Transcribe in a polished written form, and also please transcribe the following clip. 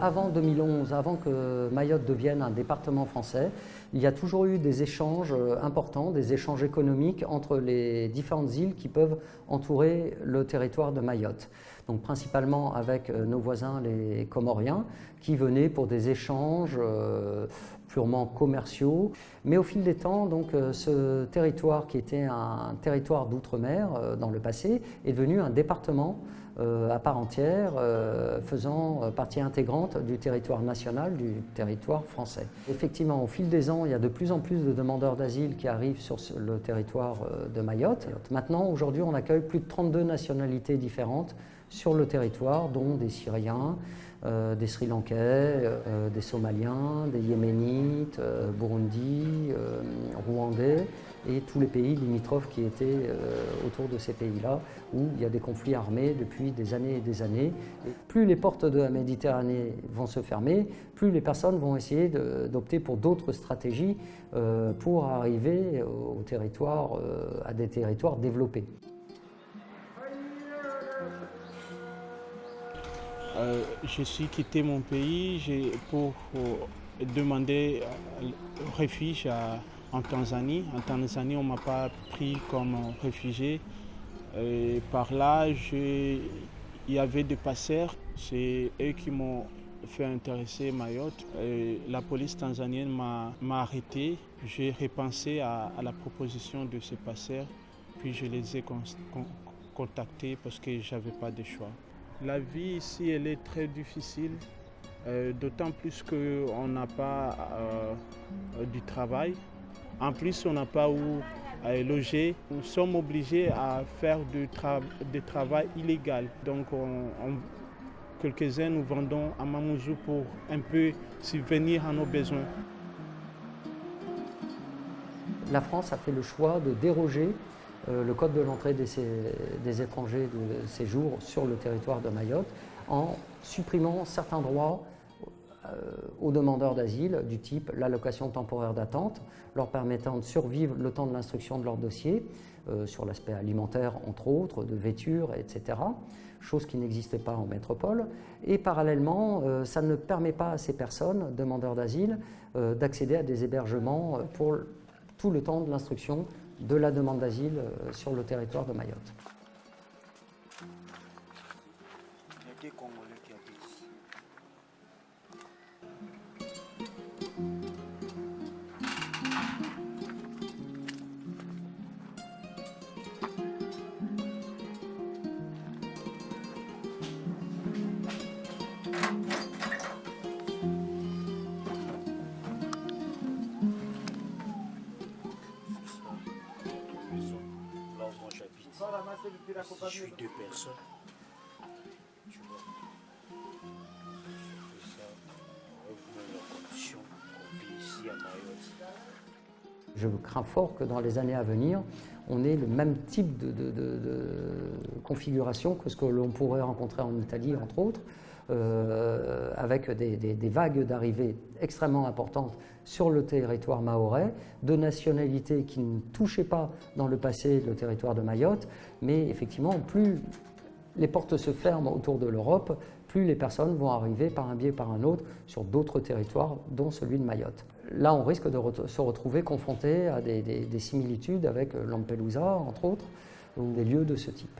Avant 2011, avant que Mayotte devienne un département français, il y a toujours eu des échanges importants, des échanges économiques entre les différentes îles qui peuvent entourer le territoire de Mayotte. Donc principalement avec nos voisins les Comoriens qui venaient pour des échanges purement commerciaux. Mais au fil des temps, donc, ce territoire qui était un territoire d'outre-mer dans le passé est devenu un département à part entière, faisant partie intégrante du territoire national, du territoire français. Effectivement, au fil des ans, il y a de plus en plus de demandeurs d'asile qui arrivent sur le territoire de Mayotte. Maintenant, aujourd'hui, on accueille plus de 32 nationalités différentes sur le territoire, dont des Syriens, des Sri Lankais, des Somaliens, des Yéménites, Burundis, Rwandais et tous les pays limitrophes qui étaient autour de ces pays-là où il y a des conflits armés depuis des années et des années. Et plus les portes de la Méditerranée vont se fermer, plus les personnes vont essayer d'opter pour d'autres stratégies pour arriver au territoire, à des territoires développés. Je suis quitté mon pays pour demander refuge en Tanzanie. En Tanzanie, on ne m'a pas pris comme réfugié. Par là, il y avait des passeurs. C'est eux qui m'ont fait intéresser Mayotte. La police tanzanienne m'a arrêté. J'ai repensé à la proposition de ces passeurs. Puis je les ai contactés parce que je n'avais pas de choix. La vie ici, elle est très difficile, d'autant plus qu'on n'a pas du travail. En plus, on n'a pas où loger. Nous sommes obligés à faire du travail illégal. Donc, quelques-uns nous vendons à Mamoudzou pour un peu subvenir à nos besoins. La France a fait le choix de déroger le code de l'entrée des étrangers de séjour sur le territoire de Mayotte en supprimant certains droits aux demandeurs d'asile du type l'allocation temporaire d'attente, leur permettant de survivre le temps de l'instruction de leur dossier, sur l'aspect alimentaire entre autres, de vêture, etc., chose qui n'existait pas en métropole. Et parallèlement, ça ne permet pas à ces personnes, demandeurs d'asile, d'accéder à des hébergements pour tout le temps de l'instruction de la demande d'asile sur le territoire de Mayotte. Il y a des Congolais qui habitent ici. Je suis 2 personnes. Tu vois. C'est ça. On voit les conditions qu'on vit ici à Mayotte. Je crains fort que dans les années à venir, on ait le même type de configuration que ce que l'on pourrait rencontrer en Italie, entre autres, avec des vagues d'arrivées extrêmement importantes sur le territoire mahorais, de nationalités qui ne touchaient pas dans le passé le territoire de Mayotte, mais effectivement, plus les portes se ferment autour de l'Europe, plus les personnes vont arriver par un biais ou par un autre sur d'autres territoires, dont celui de Mayotte. Là, on risque de se retrouver confronté à des similitudes avec Lampedusa, entre autres, ou des lieux de ce type.